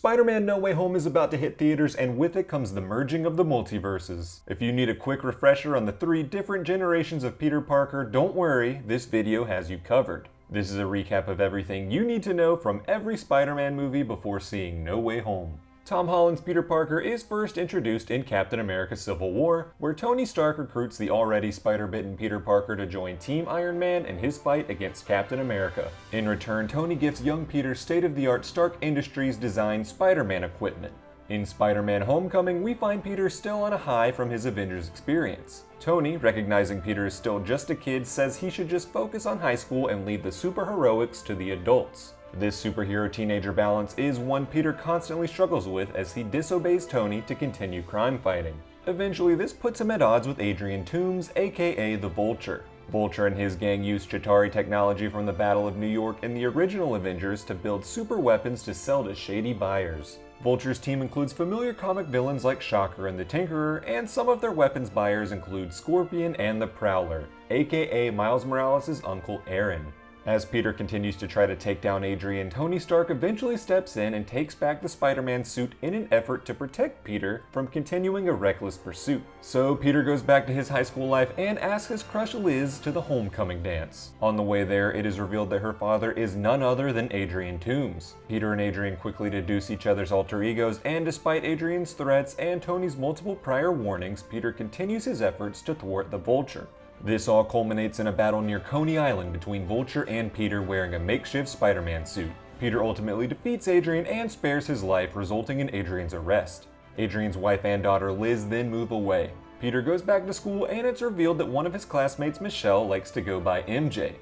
Spider-Man No Way Home is about to hit theaters, and with it comes the merging of the multiverses. If you need a quick refresher on the 3 different generations of Peter Parker, don't worry, this video has you covered. This is a recap of everything you need to know from every Spider-Man movie before seeing No Way Home. Tom Holland's Peter Parker is first introduced in Captain America Civil War, where Tony Stark recruits the already spider-bitten Peter Parker to join Team Iron Man in his fight against Captain America. In return, Tony gives young Peter state-of-the-art Stark Industries designed Spider-Man equipment. In Spider-Man Homecoming, we find Peter still on a high from his Avengers experience. Tony, recognizing Peter is still just a kid, says he should just focus on high school and leave the superheroics to the adults. This superhero-teenager balance is one Peter constantly struggles with as he disobeys Tony to continue crime fighting. Eventually, this puts him at odds with Adrian Toomes, aka the Vulture. Vulture and his gang used Chitauri technology from the Battle of New York in the original Avengers to build super weapons to sell to shady buyers. Vulture's team includes familiar comic villains like Shocker and the Tinkerer, and some of their weapons buyers include Scorpion and the Prowler, aka Miles Morales' uncle Aaron. As Peter continues to try to take down Adrian, Tony Stark eventually steps in and takes back the Spider-Man suit in an effort to protect Peter from continuing a reckless pursuit. So Peter goes back to his high school life and asks his crush Liz to the homecoming dance. On the way there, it is revealed that her father is none other than Adrian Toomes. Peter and Adrian quickly deduce each other's alter egos, and despite Adrian's threats and Tony's multiple prior warnings, Peter continues his efforts to thwart the Vulture. This all culminates in a battle near Coney Island between Vulture and Peter wearing a makeshift Spider-Man suit. Peter ultimately defeats Adrian and spares his life, resulting in Adrian's arrest. Adrian's wife and daughter Liz then move away. Peter goes back to school, and it's revealed that one of his classmates, Michelle, likes to go by MJ.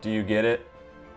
Do you get it?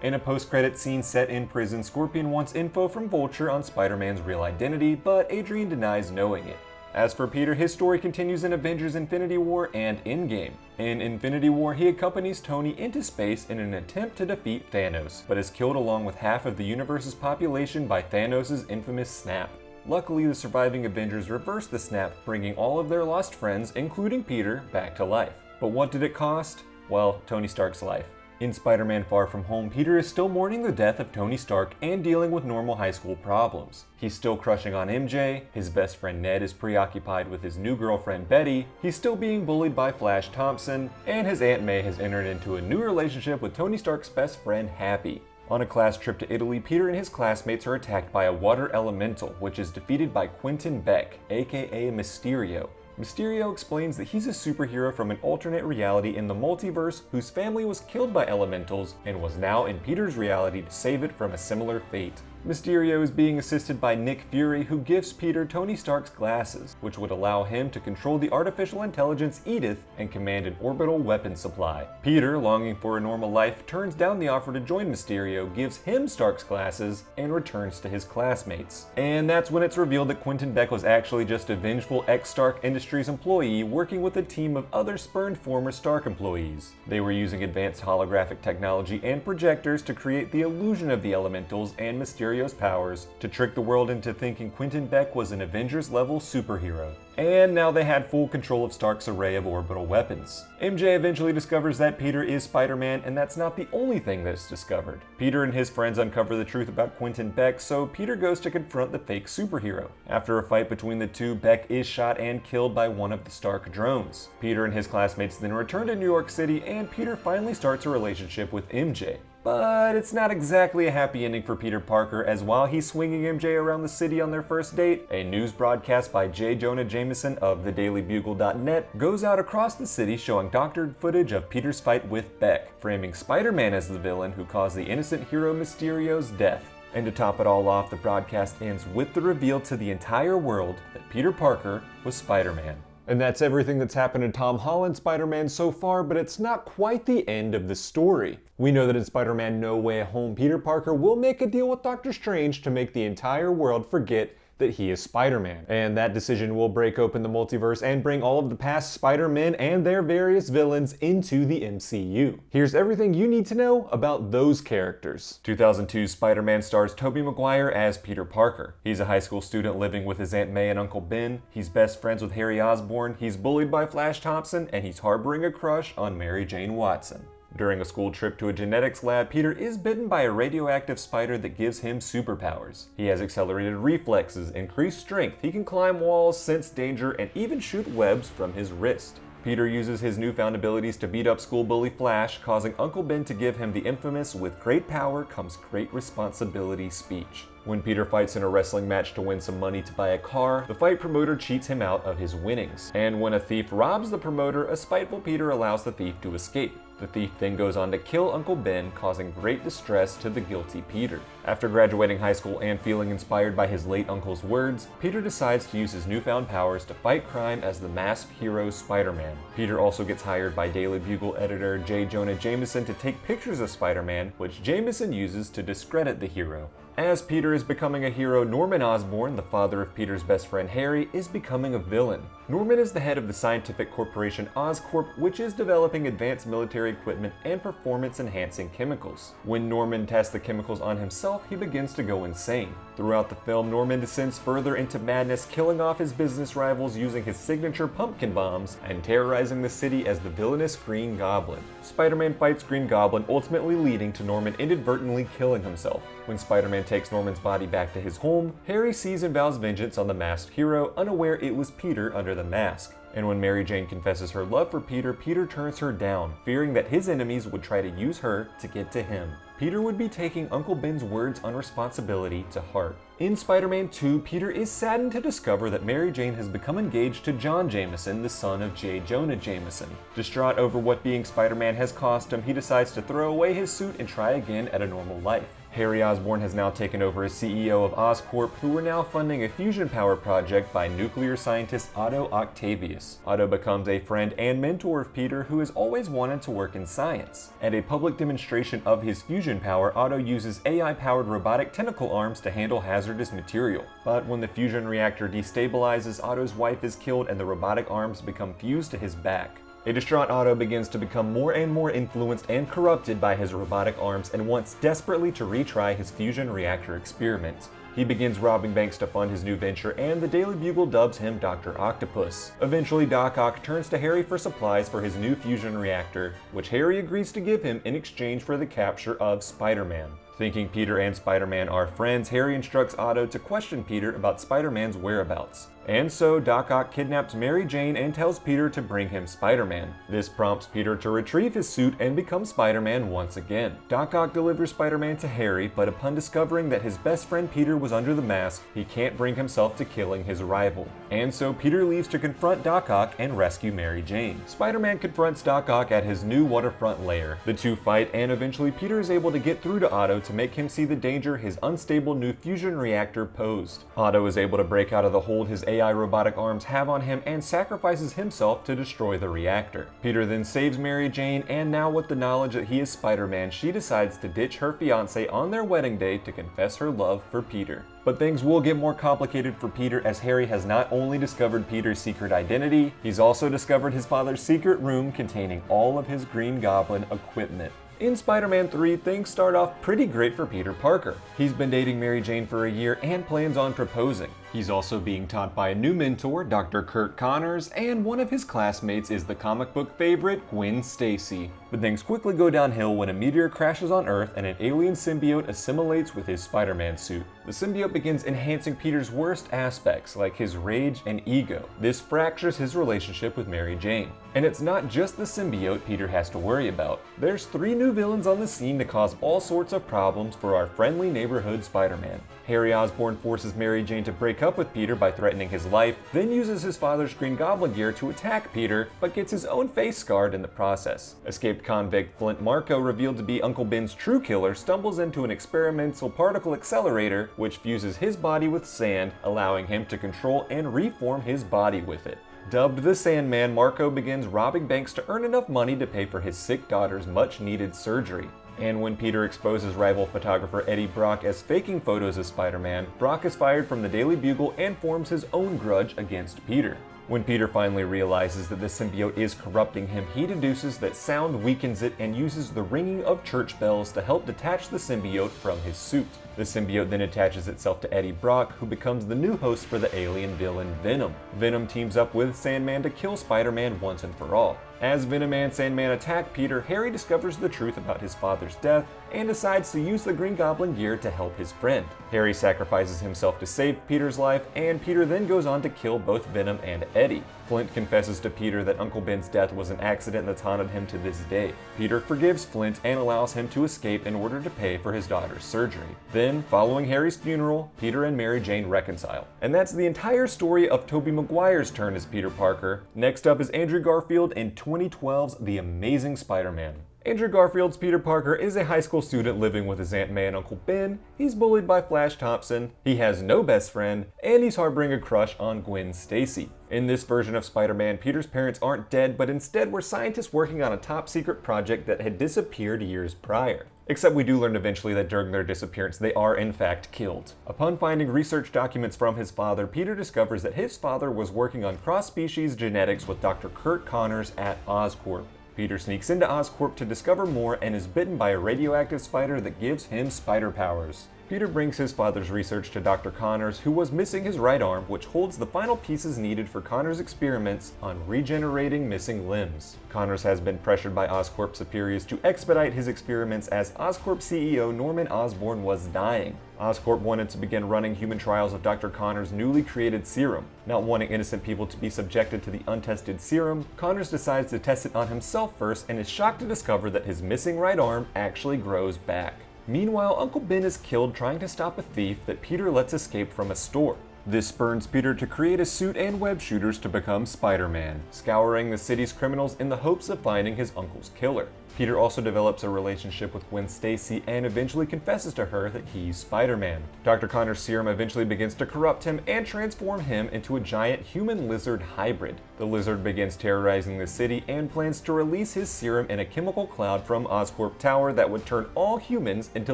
In a post-credit scene set in prison, Scorpion wants info from Vulture on Spider-Man's real identity, but Adrian denies knowing it. As for Peter, his story continues in Avengers Infinity War and Endgame. In Infinity War, he accompanies Tony into space in an attempt to defeat Thanos, but is killed along with half of the universe's population by Thanos' infamous snap. Luckily, the surviving Avengers reverse the snap, bringing all of their lost friends, including Peter, back to life. But what did it cost? Well, Tony Stark's life. In Spider-Man Far From Home, Peter is still mourning the death of Tony Stark and dealing with normal high school problems. He's still crushing on MJ, his best friend Ned is preoccupied with his new girlfriend Betty, he's still being bullied by Flash Thompson, and his Aunt May has entered into a new relationship with Tony Stark's best friend Happy. On a class trip to Italy, Peter and his classmates are attacked by a water elemental, which is defeated by Quentin Beck, aka Mysterio. Mysterio explains that he's a superhero from an alternate reality in the multiverse whose family was killed by elementals and was now in Peter's reality to save it from a similar fate. Mysterio is being assisted by Nick Fury, who gives Peter Tony Stark's glasses, which would allow him to control the artificial intelligence Edith and command an orbital weapon supply. Peter, longing for a normal life, turns down the offer to join Mysterio, gives him Stark's glasses, and returns to his classmates. And that's when it's revealed that Quentin Beck was actually just a vengeful ex-Stark Industries employee working with a team of other spurned former Stark employees. They were using advanced holographic technology and projectors to create the illusion of the elementals and Mysterio's powers to trick the world into thinking Quentin Beck was an Avengers-level superhero. And now they had full control of Stark's array of orbital weapons. MJ eventually discovers that Peter is Spider-Man, and that's not the only thing that's discovered. Peter and his friends uncover the truth about Quentin Beck, so Peter goes to confront the fake superhero. After a fight between the two, Beck is shot and killed by one of the Stark drones. Peter and his classmates then return to New York City, and Peter finally starts a relationship with MJ. But it's not exactly a happy ending for Peter Parker, as while he's swinging MJ around the city on their first date, a news broadcast by J. Jonah Jameson of thedailybugle.net goes out across the city showing doctored footage of Peter's fight with Beck, framing Spider-Man as the villain who caused the innocent hero Mysterio's death. And to top it all off, the broadcast ends with the reveal to the entire world that Peter Parker was Spider-Man. And that's everything that's happened to Tom Holland's Spider-Man so far, but it's not quite the end of the story. We know that in Spider-Man No Way Home, Peter Parker will make a deal with Doctor Strange to make the entire world forget that he is Spider-Man. And that decision will break open the multiverse and bring all of the past Spider-Men and their various villains into the MCU. Here's everything you need to know about those characters. 2002 Spider-Man stars Tobey Maguire as Peter Parker. He's a high school student living with his Aunt May and Uncle Ben. He's best friends with Harry Osborn, he's bullied by Flash Thompson, and he's harboring a crush on Mary Jane Watson. During a school trip to a genetics lab, Peter is bitten by a radioactive spider that gives him superpowers. He has accelerated reflexes, increased strength, he can climb walls, sense danger, and even shoot webs from his wrist. Peter uses his newfound abilities to beat up school bully Flash, causing Uncle Ben to give him the infamous "with great power comes great responsibility" speech. When Peter fights in a wrestling match to win some money to buy a car, the fight promoter cheats him out of his winnings. And when a thief robs the promoter, a spiteful Peter allows the thief to escape. The thief then goes on to kill Uncle Ben, causing great distress to the guilty Peter. After graduating high school and feeling inspired by his late uncle's words, Peter decides to use his newfound powers to fight crime as the masked hero Spider-Man. Peter also gets hired by Daily Bugle editor J. Jonah Jameson to take pictures of Spider-Man, which Jameson uses to discredit the hero. As Peter is becoming a hero, Norman Osborn, the father of Peter's best friend Harry, is becoming a villain. Norman is the head of the scientific corporation Oscorp, which is developing advanced military equipment and performance-enhancing chemicals. When Norman tests the chemicals on himself, he begins to go insane. Throughout the film, Norman descends further into madness, killing off his business rivals using his signature pumpkin bombs and terrorizing the city as the villainous Green Goblin. Spider-Man fights Green Goblin, ultimately leading to Norman inadvertently killing himself. When Spider-Man takes Norman's body back to his home, Harry sees and vows vengeance on the masked hero, unaware it was Peter under the mask. And when Mary Jane confesses her love for Peter, Peter turns her down, fearing that his enemies would try to use her to get to him. Peter would be taking Uncle Ben's words on responsibility to heart. In Spider-Man 2, Peter is saddened to discover that Mary Jane has become engaged to John Jameson, the son of J. Jonah Jameson. Distraught over what being Spider-Man has cost him, he decides to throw away his suit and try again at a normal life. Harry Osborn has now taken over as CEO of Oscorp, who are now funding a fusion power project by nuclear scientist Otto Octavius. Otto becomes a friend and mentor of Peter, who has always wanted to work in science. At a public demonstration of his fusion power, Otto uses AI-powered robotic tentacle arms to handle hazardous material. But when the fusion reactor destabilizes, Otto's wife is killed and the robotic arms become fused to his back. A distraught Otto begins to become more and more influenced and corrupted by his robotic arms and wants desperately to retry his fusion reactor experiments. He begins robbing banks to fund his new venture, and the Daily Bugle dubs him Dr. Octopus. Eventually, Doc Ock turns to Harry for supplies for his new fusion reactor, which Harry agrees to give him in exchange for the capture of Spider-Man. Thinking Peter and Spider-Man are friends, Harry instructs Otto to question Peter about Spider-Man's whereabouts. And so, Doc Ock kidnaps Mary Jane and tells Peter to bring him Spider-Man. This prompts Peter to retrieve his suit and become Spider-Man once again. Doc Ock delivers Spider-Man to Harry, but upon discovering that his best friend Peter was under the mask, he can't bring himself to killing his rival. And so Peter leaves to confront Doc Ock and rescue Mary Jane. Spider-Man confronts Doc Ock at his new waterfront lair. The two fight, and eventually Peter is able to get through to Otto to make him see the danger his unstable new fusion reactor posed. Otto is able to break out of the hold his AI robotic arms have on him and sacrifices himself to destroy the reactor. Peter then saves Mary Jane, and now with the knowledge that he is Spider-Man, she decides to ditch her fiancé on their wedding day to confess her love for Peter. But things will get more complicated for Peter, as Harry has not only discovered Peter's secret identity, he's also discovered his father's secret room containing all of his Green Goblin equipment. In Spider-Man 3, things start off pretty great for Peter Parker. He's been dating Mary Jane for a year and plans on proposing. He's also being taught by a new mentor, Dr. Kurt Connors, and one of his classmates is the comic book favorite, Gwen Stacy. But things quickly go downhill when a meteor crashes on Earth and an alien symbiote assimilates with his Spider-Man suit. The symbiote begins enhancing Peter's worst aspects, like his rage and ego. This fractures his relationship with Mary Jane. And it's not just the symbiote Peter has to worry about. There's 3 new villains on the scene to cause all sorts of problems for our friendly neighborhood Spider-Man. Harry Osborn forces Mary Jane to break up with Peter by threatening his life, then uses his father's Green Goblin gear to attack Peter, but gets his own face scarred in the process. Escaped convict Flint Marko, revealed to be Uncle Ben's true killer, stumbles into an experimental particle accelerator, which fuses his body with sand, allowing him to control and reform his body with it. Dubbed the Sandman, Marko begins robbing banks to earn enough money to pay for his sick daughter's much-needed surgery. And when Peter exposes rival photographer Eddie Brock as faking photos of Spider-Man, Brock is fired from the Daily Bugle and forms his own grudge against Peter. When Peter finally realizes that the symbiote is corrupting him, he deduces that sound weakens it and uses the ringing of church bells to help detach the symbiote from his suit. The symbiote then attaches itself to Eddie Brock, who becomes the new host for the alien villain Venom. Venom teams up with Sandman to kill Spider-Man once and for all. As Venom and Sandman attack Peter, Harry discovers the truth about his father's death and decides to use the Green Goblin gear to help his friend. Harry sacrifices himself to save Peter's life, and Peter then goes on to kill both Venom and Eddie. Flint confesses to Peter that Uncle Ben's death was an accident that's haunted him to this day. Peter forgives Flint and allows him to escape in order to pay for his daughter's surgery. Then, following Harry's funeral, Peter and Mary Jane reconcile. And that's the entire story of Tobey Maguire's turn as Peter Parker. Next up is Andrew Garfield in 2012's The Amazing Spider-Man. Andrew Garfield's Peter Parker is a high school student living with his Aunt May and Uncle Ben. He's bullied by Flash Thompson, he has no best friend, and he's harboring a crush on Gwen Stacy. In this version of Spider-Man, Peter's parents aren't dead, but instead were scientists working on a top-secret project that had disappeared years prior. Except we do learn eventually that during their disappearance, they are in fact killed. Upon finding research documents from his father, Peter discovers that his father was working on cross-species genetics with Dr. Curt Connors at Oscorp. Peter sneaks into Oscorp to discover more and is bitten by a radioactive spider that gives him spider powers. Peter brings his father's research to Dr. Connors, who was missing his right arm, which holds the final pieces needed for Connors' experiments on regenerating missing limbs. Connors has been pressured by Oscorp superiors to expedite his experiments as Oscorp CEO Norman Osborn was dying. Oscorp wanted to begin running human trials of Dr. Connors' newly created serum. Not wanting innocent people to be subjected to the untested serum, Connors decides to test it on himself first and is shocked to discover that his missing right arm actually grows back. Meanwhile, Uncle Ben is killed trying to stop a thief that Peter lets escape from a store. This spurns Peter to create a suit and web shooters to become Spider-Man, scouring the city's criminals in the hopes of finding his uncle's killer. Peter also develops a relationship with Gwen Stacy and eventually confesses to her that he's Spider-Man. Dr. Connors' serum eventually begins to corrupt him and transform him into a giant human-lizard hybrid. The lizard begins terrorizing the city and plans to release his serum in a chemical cloud from Oscorp Tower that would turn all humans into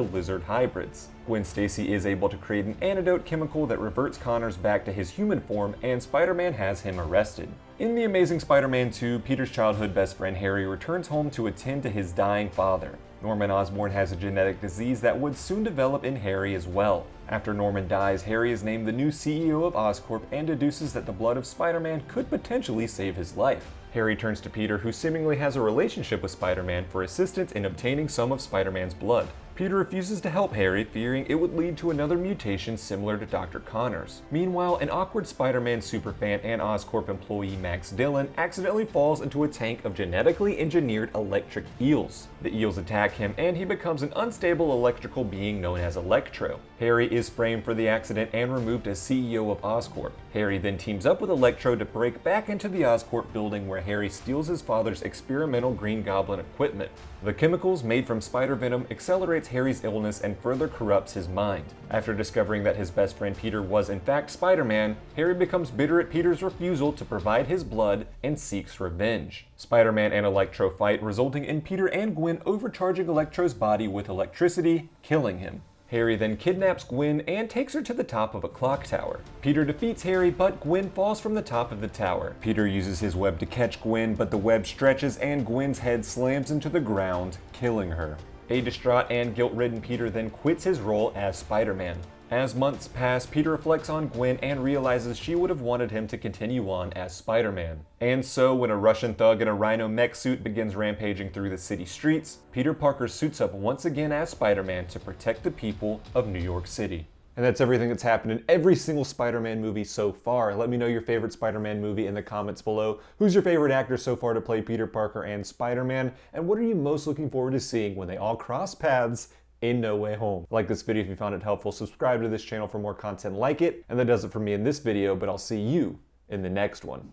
lizard hybrids. Gwen Stacy is able to create an antidote chemical that reverts Connors back to his human form, and Spider-Man has him arrested. In The Amazing Spider-Man 2, Peter's childhood best friend Harry returns home to attend to his dying father. Norman Osborn has a genetic disease that would soon develop in Harry as well. After Norman dies, Harry is named the new CEO of Oscorp and deduces that the blood of Spider-Man could potentially save his life. Harry turns to Peter, who seemingly has a relationship with Spider-Man, for assistance in obtaining some of Spider-Man's blood. Peter refuses to help Harry, fearing it would lead to another mutation similar to Dr. Connors. Meanwhile, an awkward Spider-Man superfan and Oscorp employee Max Dillon accidentally falls into a tank of genetically engineered electric eels. The eels attack him and he becomes an unstable electrical being known as Electro. Harry is framed for the accident and removed as CEO of Oscorp. Harry then teams up with Electro to break back into the Oscorp building where Harry steals his father's experimental Green Goblin equipment. The chemicals made from spider venom accelerates Harry's illness and further corrupts his mind. After discovering that his best friend Peter was in fact Spider-Man, Harry becomes bitter at Peter's refusal to provide his blood and seeks revenge. Spider-Man and Electro fight, resulting in Peter and Gwen overcharging Electro's body with electricity, killing him. Harry then kidnaps Gwen and takes her to the top of a clock tower. Peter defeats Harry, but Gwen falls from the top of the tower. Peter uses his web to catch Gwen, but the web stretches and Gwen's head slams into the ground, killing her. A distraught and guilt-ridden Peter then quits his role as Spider-Man. As months pass, Peter reflects on Gwen and realizes she would have wanted him to continue on as Spider-Man. And so, when a Russian thug in a rhino mech suit begins rampaging through the city streets, Peter Parker suits up once again as Spider-Man to protect the people of New York City. And that's everything that's happened in every single Spider-Man movie so far. Let me know your favorite Spider-Man movie in the comments below. Who's your favorite actor so far to play Peter Parker and Spider-Man? And what are you most looking forward to seeing when they all cross paths in No Way Home? Like this video if you found it helpful. Subscribe to this channel for more content like it. And that does it for me in this video, but I'll see you in the next one.